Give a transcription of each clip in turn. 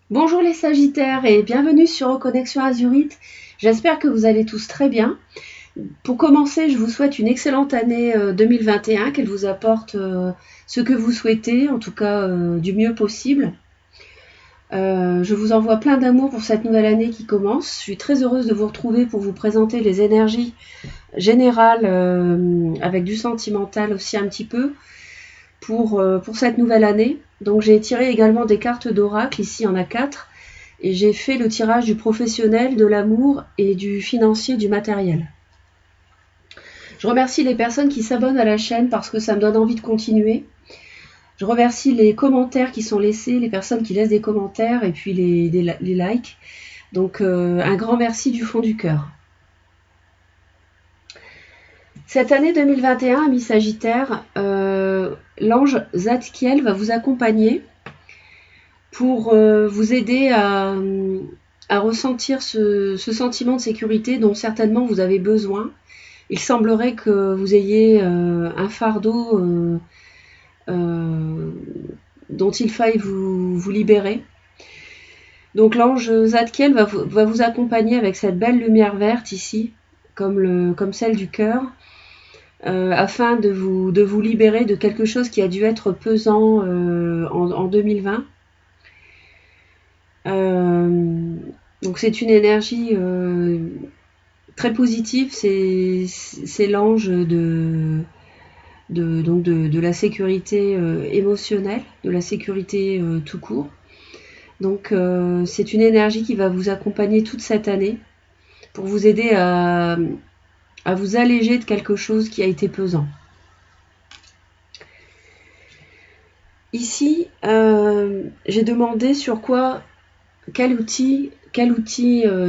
Bonjour les Sagittaires et bienvenue sur Reconnexion Azurite. J'espère que vous allez tous très bien. Pour commencer, je vous souhaite une excellente année 2021, qu'elle vous apporte ce que vous souhaitez, en tout cas du mieux possible. Je vous envoie plein d'amour pour cette nouvelle année qui commence. Je suis très heureuse de vous retrouver pour vous présenter les énergies générales avec du sentimental aussi un petit peu pour cette nouvelle année. Donc j'ai tiré également des cartes d'oracle, ici il y en a 4, et j'ai fait le tirage du professionnel, de l'amour et du financier, du matériel. Je remercie les personnes qui s'abonnent à la chaîne parce que ça me donne envie de continuer. Je remercie les commentaires qui sont laissés, les personnes qui laissent des commentaires et puis les likes. Donc un grand merci du fond du cœur. Cette année 2021, amis Sagittaires, l'ange Zadkiel va vous accompagner pour vous aider à ressentir ce sentiment de sécurité dont certainement vous avez besoin. Il semblerait que vous ayez un fardeau dont il faille vous libérer. Donc l'ange Zadkiel va vous accompagner avec cette belle lumière verte ici, comme celle du cœur, afin de vous libérer de quelque chose qui a dû être pesant en 2020. Donc c'est une énergie très positive, c'est l'ange de la sécurité émotionnelle, de la sécurité tout court. Donc c'est une énergie qui va vous accompagner toute cette année pour vous aider à vous alléger de quelque chose qui a été pesant. Ici, j'ai demandé sur quoi, quel outil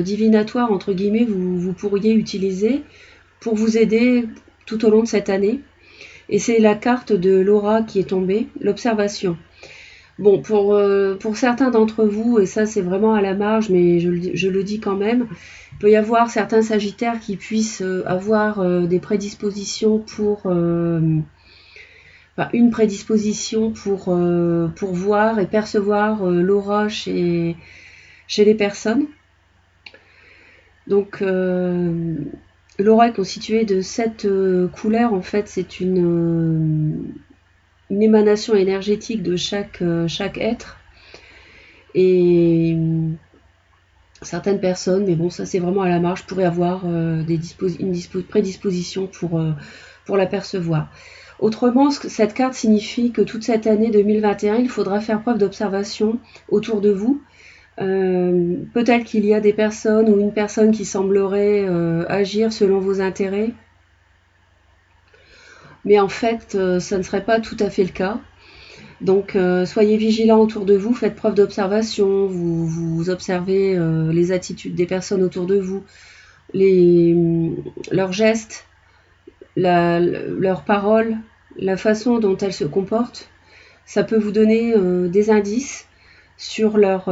divinatoire, entre guillemets, vous pourriez utiliser pour vous aider tout au long de cette année. Et c'est la carte de Laura qui est tombée, l'observation. Bon, pour certains d'entre vous, et ça c'est vraiment à la marge, mais je le dis quand même, il peut y avoir certains Sagittaires qui puissent avoir des prédispositions une prédisposition pour voir et percevoir l'aura chez les personnes. Donc l'aura est constituée de 7 couleurs. En fait, c'est une émanation énergétique de chaque être. Et certaines personnes, mais bon, ça c'est vraiment à la marge, pourraient avoir une prédisposition pour l'apercevoir. Autrement, cette carte signifie que toute cette année 2021, il faudra faire preuve d'observation autour de vous. Peut-être qu'il y a des personnes ou une personne qui semblerait agir selon vos intérêts, mais en fait, ça ne serait pas tout à fait le cas. Donc soyez vigilants autour de vous, faites preuve d'observation, vous observez les attitudes des personnes autour de vous, leurs gestes, leurs paroles, la façon dont elles se comportent. Ça peut vous donner des indices sur leur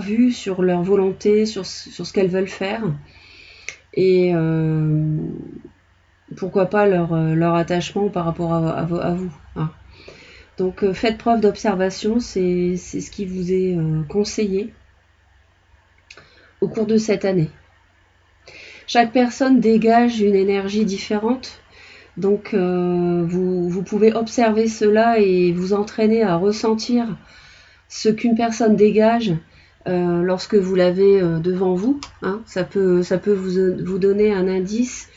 vue, sur leur volonté, sur ce qu'elles veulent faire. Et pourquoi pas leur attachement par rapport à vous. Hein. Donc faites preuve d'observation, c'est ce qui vous est conseillé au cours de cette année. Chaque personne dégage une énergie différente, donc vous pouvez observer cela et vous entraîner à ressentir ce qu'une personne dégage lorsque vous l'avez devant vous. Hein. Ça peut vous donner un indice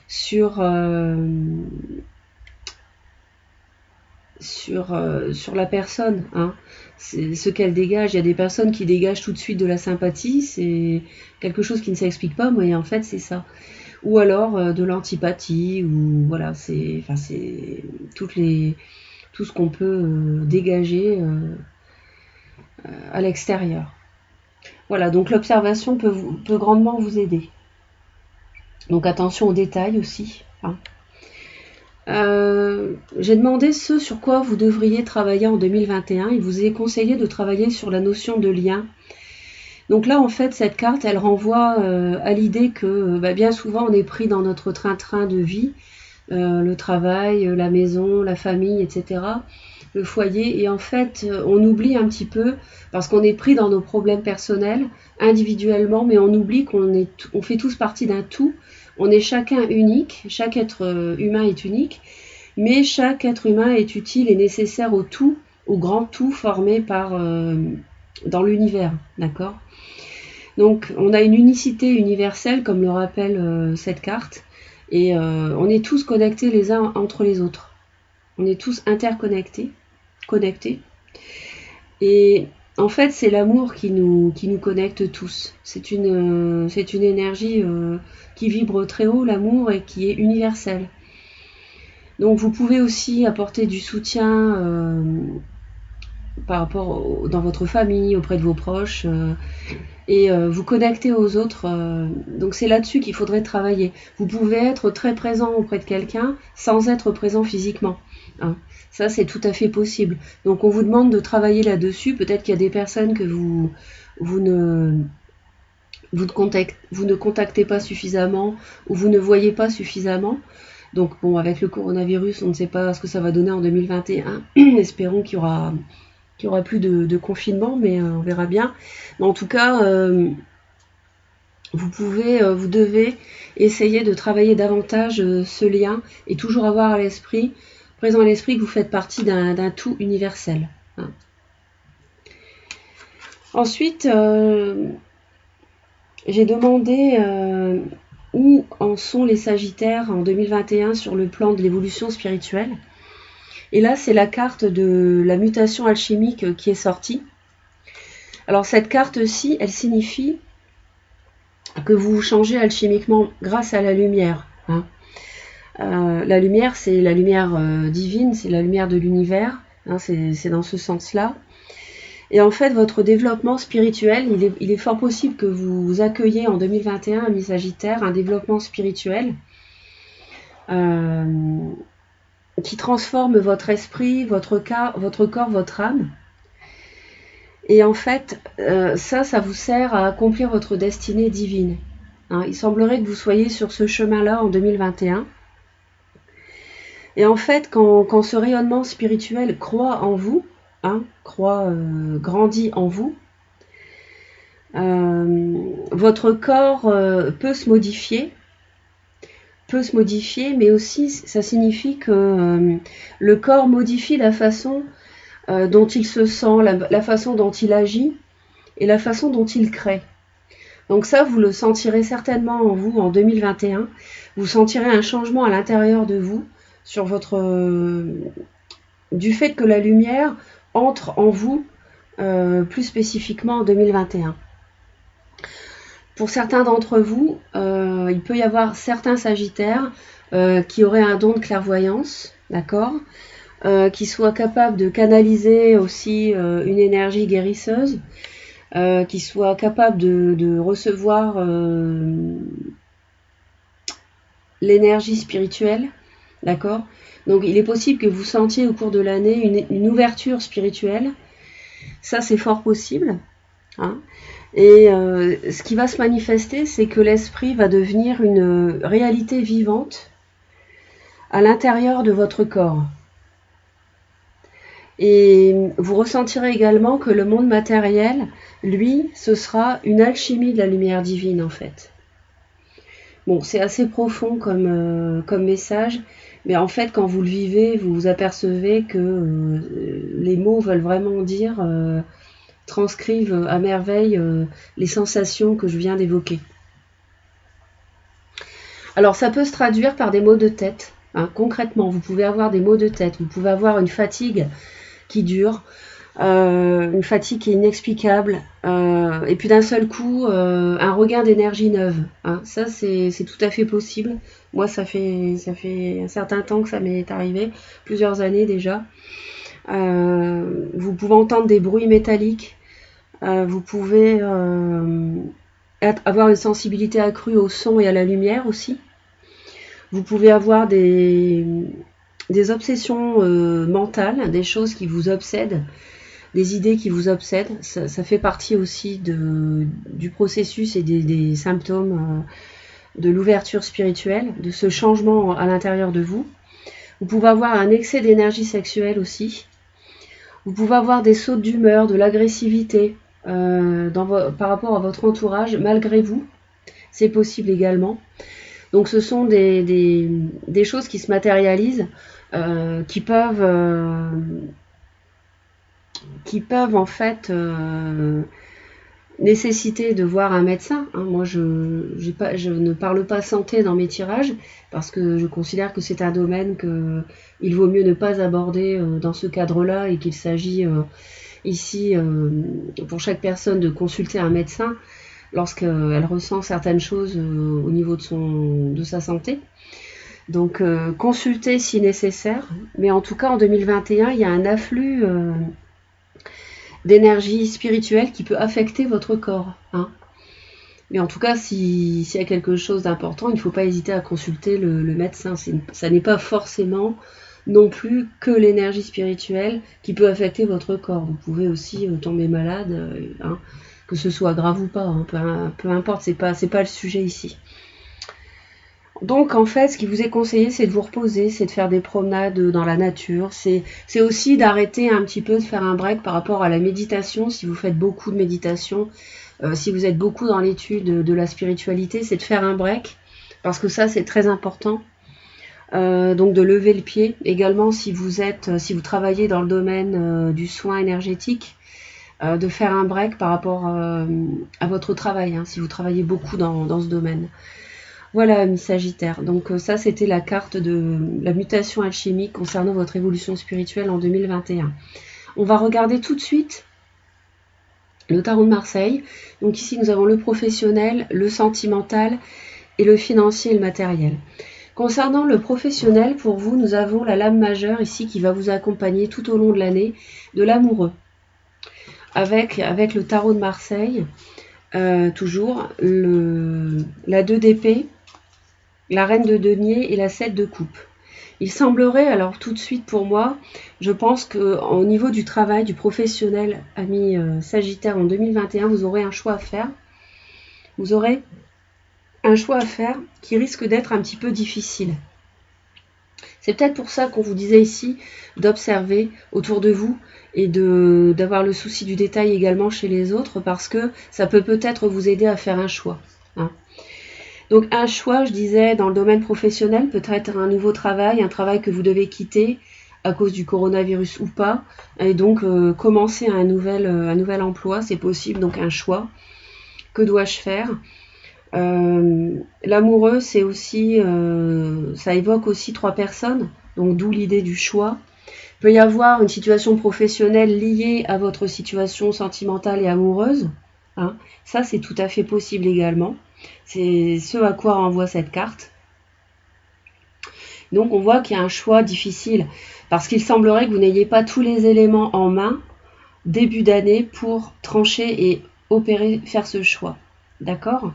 sur la personne, hein. C'est ce qu'elle dégage. Il y a des personnes qui dégagent tout de suite de la sympathie, c'est quelque chose qui ne s'explique pas, mais en fait c'est ça. Ou alors de l'antipathie, ou voilà, c'est tout ce qu'on peut dégager à l'extérieur. Voilà, donc l'observation peut grandement vous aider. Donc attention aux détails aussi. Hein. J'ai demandé ce sur quoi vous devriez travailler en 2021. Il vous est conseillé de travailler sur la notion de lien. Donc là, en fait, cette carte, elle renvoie à l'idée que bien souvent, on est pris dans notre train-train de vie, le travail, la maison, la famille, etc. le foyer, et en fait on oublie un petit peu, parce qu'on est pris dans nos problèmes personnels individuellement, mais on oublie on fait tous partie d'un tout, on est chacun unique, chaque être humain est unique, mais chaque être humain est utile et nécessaire au tout, au grand tout formé dans l'univers, d'accord? Donc on a une unicité universelle, comme le rappelle cette carte, et on est tous connectés les uns entre les autres. On est tous interconnectés, connectés. Et en fait, c'est l'amour qui nous connecte tous. C'est une énergie qui vibre très haut, l'amour, et qui est universelle. Donc vous pouvez aussi apporter du soutien par rapport dans votre famille, auprès de vos proches, et vous connecter aux autres. Donc c'est là-dessus qu'il faudrait travailler. Vous pouvez être très présent auprès de quelqu'un sans être présent physiquement, hein. Ça, c'est tout à fait possible. Donc on vous demande de travailler là-dessus. Peut-être qu'il y a des personnes que vous ne contactez pas suffisamment, ou vous ne voyez pas suffisamment. Donc bon, avec le coronavirus, on ne sait pas ce que ça va donner en 2021. Espérons qu'il y aura plus de confinement, mais on verra bien. Mais en tout cas, vous devez essayer de travailler davantage ce lien, et toujours avoir présent à l'esprit que vous faites partie d'un tout universel, hein. Ensuite, j'ai demandé où en sont les Sagittaires en 2021 sur le plan de l'évolution spirituelle. Et là, c'est la carte de la mutation alchimique qui est sortie. Alors cette carte-ci, elle signifie que vous changez alchimiquement grâce à la lumière, hein. La lumière, c'est la lumière divine, c'est la lumière de l'univers, hein, c'est dans ce sens-là. Et en fait, votre développement spirituel, il est fort possible que vous accueilliez en 2021, amis Sagittaire, un développement spirituel qui transforme votre esprit, votre corps, votre âme. Et en fait, ça vous sert à accomplir votre destinée divine, hein. Il semblerait que vous soyez sur ce chemin-là en 2021. Et en fait, quand ce rayonnement spirituel croît en vous, hein, grandit en vous, votre corps peut se modifier, mais aussi ça signifie que le corps modifie la façon dont il se sent, la façon dont il agit et la façon dont il crée. Donc ça, vous le sentirez certainement en vous en 2021. Vous sentirez un changement à l'intérieur de vous sur du fait que la lumière entre en vous plus spécifiquement en 2021. Pour certains d'entre vous, il peut y avoir certains Sagittaires qui auraient un don de clairvoyance, d'accord, qui soient capables de canaliser aussi une énergie guérisseuse, qui soient capables de recevoir l'énergie spirituelle, d'accord. Donc il est possible que vous sentiez au cours de l'année une ouverture spirituelle. Ça, c'est fort possible, hein. Et ce qui va se manifester, c'est que l'esprit va devenir une réalité vivante à l'intérieur de votre corps. Et vous ressentirez également que le monde matériel, lui, ce sera une alchimie de la lumière divine, en fait. Bon, c'est assez profond comme message, mais en fait, quand vous le vivez, vous vous apercevez que les mots veulent vraiment dire, transcrivent à merveille les sensations que je viens d'évoquer. Alors, ça peut se traduire par des maux de tête, hein. Concrètement, vous pouvez avoir des maux de tête, vous pouvez avoir une fatigue qui dure, une fatigue qui est inexplicable, et puis d'un seul coup, un regain d'énergie neuve, hein. Ça, c'est tout à fait possible. Moi, ça fait un certain temps que ça m'est arrivé, plusieurs années déjà. Vous pouvez entendre des bruits métalliques, vous pouvez avoir une sensibilité accrue au son et à la lumière aussi. Vous pouvez avoir des obsessions mentales, des choses qui vous obsèdent, des idées qui vous obsèdent. Ça fait partie aussi du processus et des symptômes de l'ouverture spirituelle, de ce changement à l'intérieur de vous. Vous pouvez avoir un excès d'énergie sexuelle aussi. Vous pouvez avoir des sautes d'humeur, de l'agressivité par rapport à votre entourage, malgré vous. C'est possible également. Donc ce sont des choses qui se matérialisent, qui peuvent en fait nécessiter de voir un médecin. Moi, je ne parle pas santé dans mes tirages parce que je considère que c'est un domaine qu'il vaut mieux ne pas aborder dans ce cadre-là et qu'il s'agit ici pour chaque personne de consulter un médecin lorsqu'elle ressent certaines choses au niveau de sa santé. Donc consulter si nécessaire, mais en tout cas en 2021, il y a un afflux d'énergie spirituelle qui peut affecter votre corps. Mais en tout cas, s'il y a quelque chose d'important, il ne faut pas hésiter à consulter le médecin. Ça n'est pas forcément non plus que l'énergie spirituelle qui peut affecter votre corps. Vous pouvez aussi tomber malade, que ce soit grave ou pas, peu importe, c'est pas le sujet ici. Donc en fait, ce qui vous est conseillé, c'est de vous reposer, c'est de faire des promenades dans la nature, c'est aussi d'arrêter un petit peu, de faire un break par rapport à la méditation. Si vous faites beaucoup de méditation, si vous êtes beaucoup dans l'étude de la spiritualité, c'est de faire un break, parce que ça c'est très important. Donc de lever le pied. Également si vous travaillez dans le domaine du soin énergétique, de faire un break par rapport à votre travail, si vous travaillez beaucoup dans ce domaine. Voilà, ami Sagittaire. Donc ça, c'était la carte de la mutation alchimique concernant votre évolution spirituelle en 2021. On va regarder tout de suite le tarot de Marseille. Donc ici, nous avons le professionnel, le sentimental et le financier et le matériel. Concernant le professionnel, pour vous, nous avons la lame majeure ici qui va vous accompagner tout au long de l'année, de l'amoureux. Avec le tarot de Marseille, toujours la 2 d'épée, la reine de denier et la 7 de coupe. Il semblerait, alors tout de suite pour moi, je pense qu'au niveau du travail, du professionnel, ami Sagittaire, en 2021, vous aurez un choix à faire. Vous aurez un choix à faire qui risque d'être un petit peu difficile. C'est peut-être pour ça qu'on vous disait ici d'observer autour de vous et d'avoir le souci du détail également chez les autres, parce que ça peut peut-être vous aider à faire un choix. Donc un choix, je disais, dans le domaine professionnel, peut-être un nouveau travail, un travail que vous devez quitter à cause du coronavirus ou pas, et donc commencer un nouvel emploi, c'est possible, donc un choix. Que dois-je faire ? L'amoureux, c'est aussi, ça évoque aussi 3 personnes, donc d'où l'idée du choix. Il peut y avoir une situation professionnelle liée à votre situation sentimentale et amoureuse. Ça, c'est tout à fait possible également. C'est ce à quoi renvoie cette carte. Donc on voit qu'il y a un choix difficile, parce qu'il semblerait que vous n'ayez pas tous les éléments en main début d'année pour trancher et faire ce choix. D'accord ?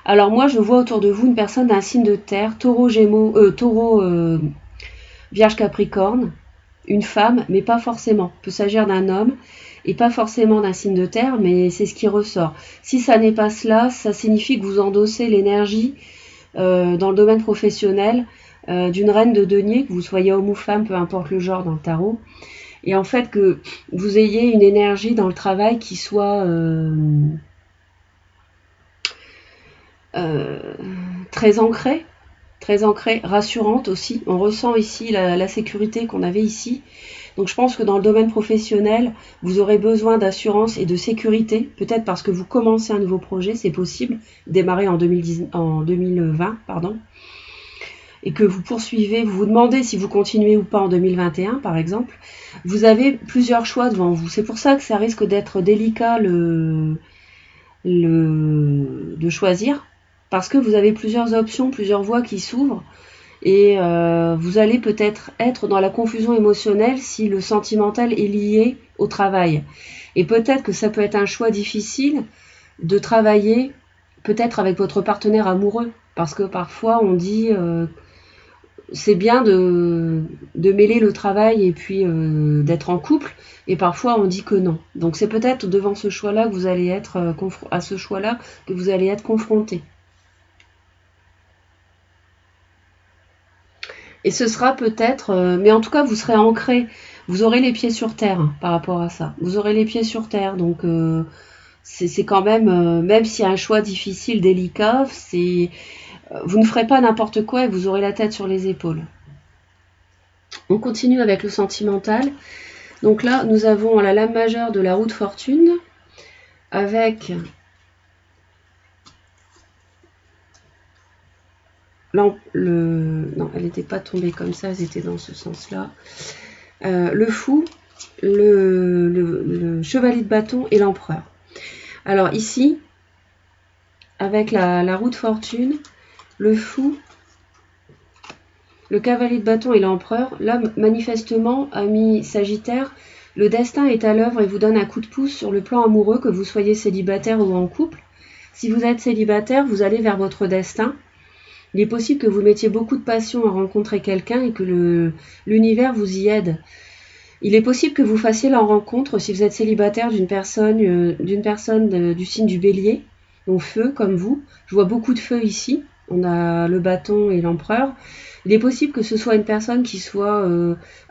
Alors moi, je vois autour de vous une personne d'un signe de terre, taureau, vierge, capricorne, une femme, mais pas forcément. Il peut s'agir d'un homme et pas forcément d'un signe de terre, mais c'est ce qui ressort. Si ça n'est pas cela, ça signifie que vous endossez l'énergie dans le domaine professionnel d'une reine de denier, que vous soyez homme ou femme, peu importe le genre dans le tarot, et en fait que vous ayez une énergie dans le travail qui soit très ancrée, rassurante aussi. On ressent ici la sécurité qu'on avait ici. Donc je pense que dans le domaine professionnel, vous aurez besoin d'assurance et de sécurité, peut-être parce que vous commencez un nouveau projet, c'est possible, démarrer en 2020, et que vous poursuivez, vous vous demandez si vous continuez ou pas en 2021 par exemple. Vous avez plusieurs choix devant vous. C'est pour ça que ça risque d'être délicat de choisir, parce que vous avez plusieurs options, plusieurs voies qui s'ouvrent, et vous allez peut-être être dans la confusion émotionnelle si le sentimental est lié au travail. Et peut-être que ça peut être un choix difficile de travailler peut-être avec votre partenaire amoureux, parce que parfois on dit c'est bien de mêler le travail et puis d'être en couple, et parfois on dit que non. Donc c'est peut-être devant ce choix-là que vous allez être confronté. Et ce sera peut-être, mais en tout cas vous serez ancré Vous aurez les pieds sur terre hein, par rapport à ça. Vous aurez les pieds sur terre, donc c'est quand même s'il y a un choix difficile, délicat, vous ne ferez pas n'importe quoi et vous aurez la tête sur les épaules. On continue avec le sentimental. Donc là, nous avons la lame majeure de la roue de fortune avec non, elle n'était pas tombée comme ça, elles étaient dans ce sens-là. Le fou, le chevalier de bâton et l'empereur. Alors ici, avec la roue de fortune, le fou, le cavalier de bâton et l'empereur, là, manifestement, ami Sagittaire, le destin est à l'œuvre et vous donne un coup de pouce sur le plan amoureux, que vous soyez célibataire ou en couple. Si vous êtes célibataire, vous allez vers votre destin. Il est possible que vous mettiez beaucoup de passion à rencontrer quelqu'un et que l'univers vous y aide. Il est possible que vous fassiez la rencontre, si vous êtes célibataire, d'une personne du signe du Bélier, au feu comme vous. Je vois beaucoup de feu ici. On a le bâton et l'empereur. Il est possible que ce soit une personne qui soit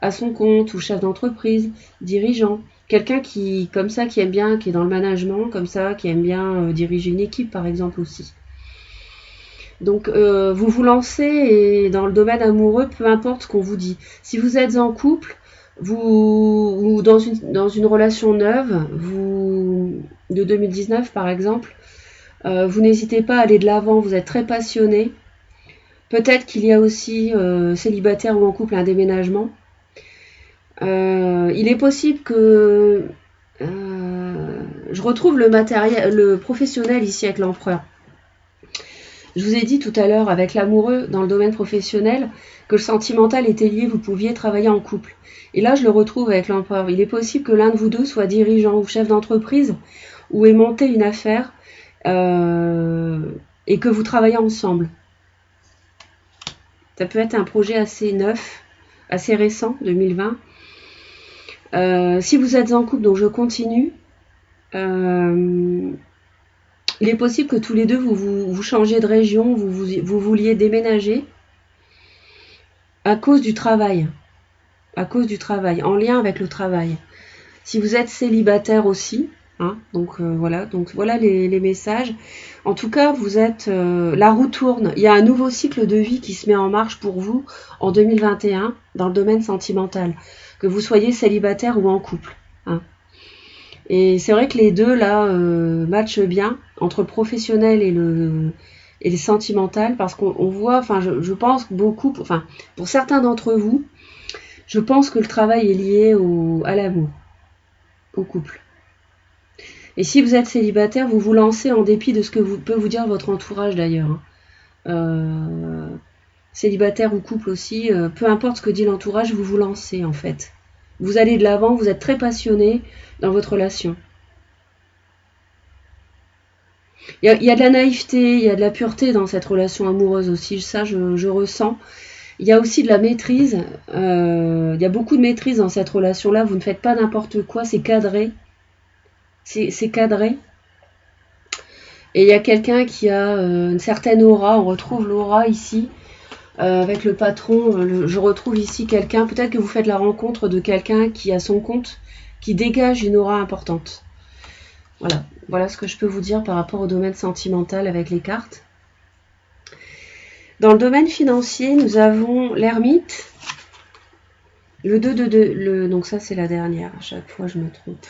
à son compte ou chef d'entreprise, dirigeant. Quelqu'un qui, comme ça, qui aime bien, qui est dans le management, comme ça, qui aime bien diriger une équipe, par exemple, aussi. Donc, vous vous lancez et dans le domaine amoureux, peu importe ce qu'on vous dit. Si vous êtes en couple, ou dans une relation neuve, de 2019 par exemple, vous n'hésitez pas à aller de l'avant, vous êtes très passionné. Peut-être qu'il y a aussi, célibataire ou en couple, un déménagement. Il est possible que je retrouve le professionnel ici avec l'empereur. Je vous ai dit tout à l'heure, avec l'amoureux dans le domaine professionnel, que le sentimental était lié, vous pouviez travailler en couple. Et là, je le retrouve avec l'empereur. Il est possible que l'un de vous deux soit dirigeant ou chef d'entreprise, ou ait monté une affaire, et que vous travaillez ensemble. Ça peut être un projet assez neuf, assez récent, 2020. Si vous êtes en couple, donc je continue, il est possible que tous les deux, vous changiez de région, vous vouliez déménager à cause du travail. À cause du travail, en lien avec le travail. Si vous êtes célibataire aussi, hein, donc voilà les messages. En tout cas, vous êtes, la roue tourne. Il y a un nouveau cycle de vie qui se met en marche pour vous en 2021 dans le domaine sentimental, que vous soyez célibataire ou en couple. Hein. Et c'est vrai que les deux là matchent bien entre professionnel et le sentimental, parce qu'on voit, enfin je pense beaucoup, pour certains d'entre vous, je pense que le travail est lié à l'amour, au couple. Et si vous êtes célibataire, vous vous lancez en dépit de ce que peut vous dire votre entourage d'ailleurs. Célibataire ou couple aussi, peu importe ce que dit l'entourage, vous vous lancez en fait. Vous allez de l'avant, vous êtes très passionné dans votre relation. Il y a de la naïveté, il y a de la pureté dans cette relation amoureuse aussi, ça je ressens. Il y a aussi de la maîtrise, il y a beaucoup de maîtrise dans cette relation-là, vous ne faites pas n'importe quoi, c'est cadré. C'est cadré. Et il y a quelqu'un qui a une certaine aura, on retrouve l'aura ici, avec le patron, je retrouve ici quelqu'un, peut-être que vous faites la rencontre de quelqu'un qui a son compte, qui dégage une aura importante. Voilà ce que je peux vous dire par rapport au domaine sentimental avec les cartes. Dans le domaine financier, nous avons l'ermite, le 2 donc ça c'est la dernière, à chaque fois je me trompe.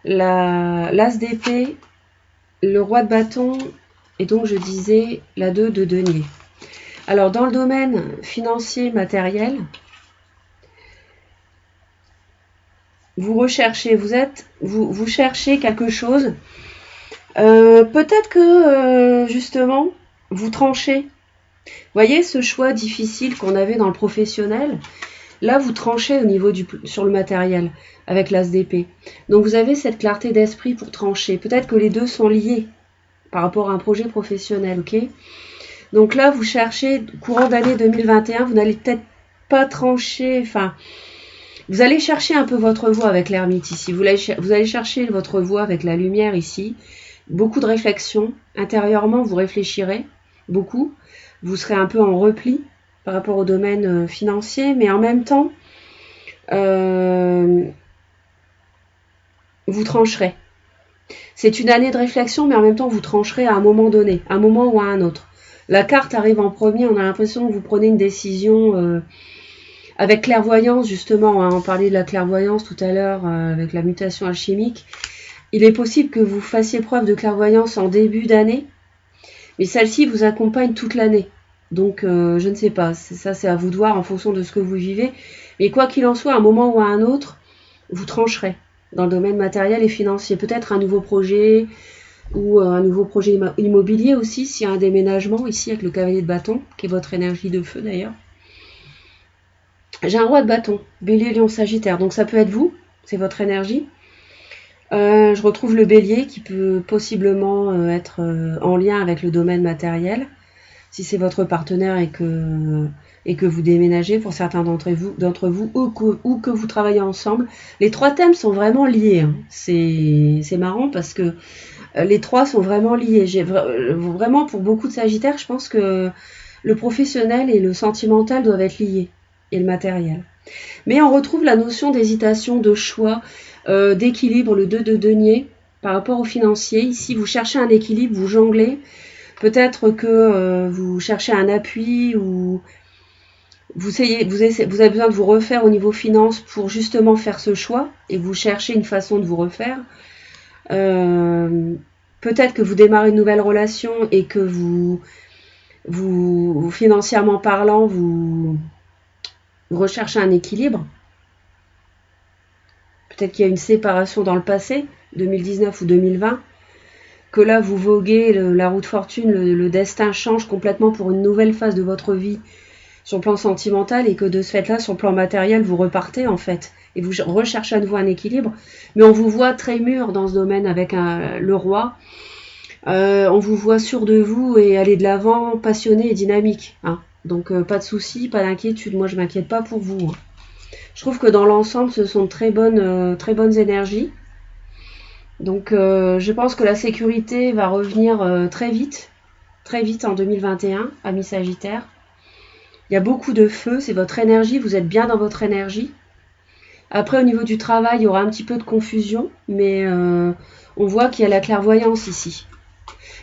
L'as d'épée, le roi de bâton, et donc je disais la 2 de denier. Alors dans le domaine financier matériel, vous recherchez, vous cherchez quelque chose. Peut-être que justement vous tranchez. Vous voyez ce choix difficile qu'on avait dans le professionnel. Là, vous tranchez au niveau sur le matériel avec l'as d'épée. Donc, vous avez cette clarté d'esprit pour trancher. Peut-être que les deux sont liés par rapport à un projet professionnel, ok? Donc là, vous cherchez, courant d'année 2021, vous n'allez peut-être pas trancher, vous allez chercher un peu votre voie avec l'ermite ici. Vous allez chercher votre voie avec la lumière ici. Beaucoup de réflexion. Intérieurement, vous réfléchirez beaucoup. Vous serez un peu en repli par rapport au domaine financier, mais en même temps, vous trancherez. C'est une année de réflexion, mais en même temps, vous trancherez à un moment donné, un moment ou à un autre. La carte arrive en premier, on a l'impression que vous prenez une décision avec clairvoyance, justement. Hein, on parlait de la clairvoyance tout à l'heure avec la mutation alchimique. Il est possible que vous fassiez preuve de clairvoyance en début d'année, mais celle-ci vous accompagne toute l'année. Donc, je ne sais pas, ça c'est à vous de voir en fonction de ce que vous vivez. Mais quoi qu'il en soit, à un moment ou à un autre, vous trancherez dans le domaine matériel et financier. Peut-être un nouveau projet ou un nouveau projet immobilier aussi, s'il y a un déménagement ici avec le cavalier de bâton, qui est votre énergie de feu d'ailleurs. J'ai un roi de bâton, bélier, lion, sagittaire, donc ça peut être vous, c'est votre énergie. Je retrouve le bélier qui peut possiblement être en lien avec le domaine matériel, si c'est votre partenaire et que vous déménagez pour certains d'entre vous ou que vous travaillez ensemble. Les trois thèmes sont vraiment liés. Hein. C'est marrant parce que les trois sont vraiment liés. Vraiment, pour beaucoup de sagittaires, je pense que le professionnel et le sentimental doivent être liés, et le matériel. Mais on retrouve la notion d'hésitation, de choix, d'équilibre, le 2 de denier par rapport au financier. Ici, vous cherchez un équilibre, vous jonglez. Peut-être que vous cherchez un appui ou vous avez besoin de vous refaire au niveau finance pour justement faire ce choix et vous cherchez une façon de vous refaire. Peut-être que vous démarrez une nouvelle relation et que vous financièrement parlant, vous recherchez un équilibre. Peut-être qu'il y a une séparation dans le passé, 2019 ou 2020, que là vous voguez la roue de fortune, le destin change complètement pour une nouvelle phase de votre vie sur le plan sentimental et que de ce fait-là, sur le plan matériel, vous repartez en fait et vous recherchez à nouveau un équilibre. Mais on vous voit très mûr dans ce domaine avec le roi. On vous voit sûr de vous et aller de l'avant, passionné et dynamique. Hein. Donc pas de soucis, pas d'inquiétude. Moi, je ne m'inquiète pas pour vous. Hein. Je trouve que dans l'ensemble, ce sont de très bonnes énergies. Donc je pense que la sécurité va revenir très vite en 2021, amis Sagittaire. Il y a beaucoup de feu, c'est votre énergie, vous êtes bien dans votre énergie. Après, au niveau du travail, il y aura un petit peu de confusion, mais on voit qu'il y a la clairvoyance ici.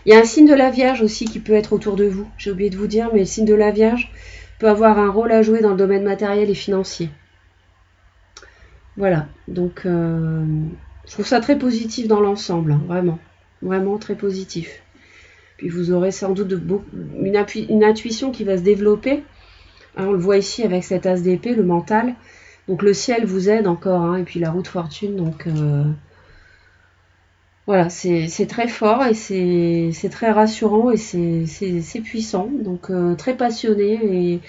Il y a un signe de la Vierge aussi qui peut être autour de vous. J'ai oublié de vous dire, mais le signe de la Vierge peut avoir un rôle à jouer dans le domaine matériel et financier. Voilà, donc je trouve ça très positif dans l'ensemble, hein, vraiment. Vraiment très positif. Puis vous aurez sans doute une intuition qui va se développer. Hein, on le voit ici avec cet as d'épée, le mental. Donc le ciel vous aide encore, hein, et puis la roue de fortune. Donc voilà, c'est très fort et c'est très rassurant et c'est puissant. Donc très passionné et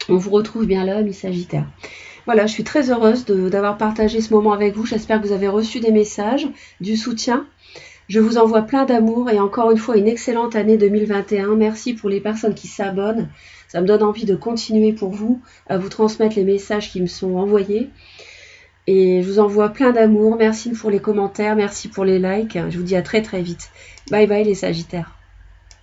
on vous retrouve bien là, mes Sagittaires. Voilà, je suis très heureuse d'avoir partagé ce moment avec vous. J'espère que vous avez reçu des messages, du soutien. Je vous envoie plein d'amour et encore une fois une excellente année 2021. Merci pour les personnes qui s'abonnent. Ça me donne envie de continuer pour vous, à vous transmettre les messages qui me sont envoyés. Et je vous envoie plein d'amour. Merci pour les commentaires, merci pour les likes. Je vous dis à très très vite. Bye bye les Sagittaires.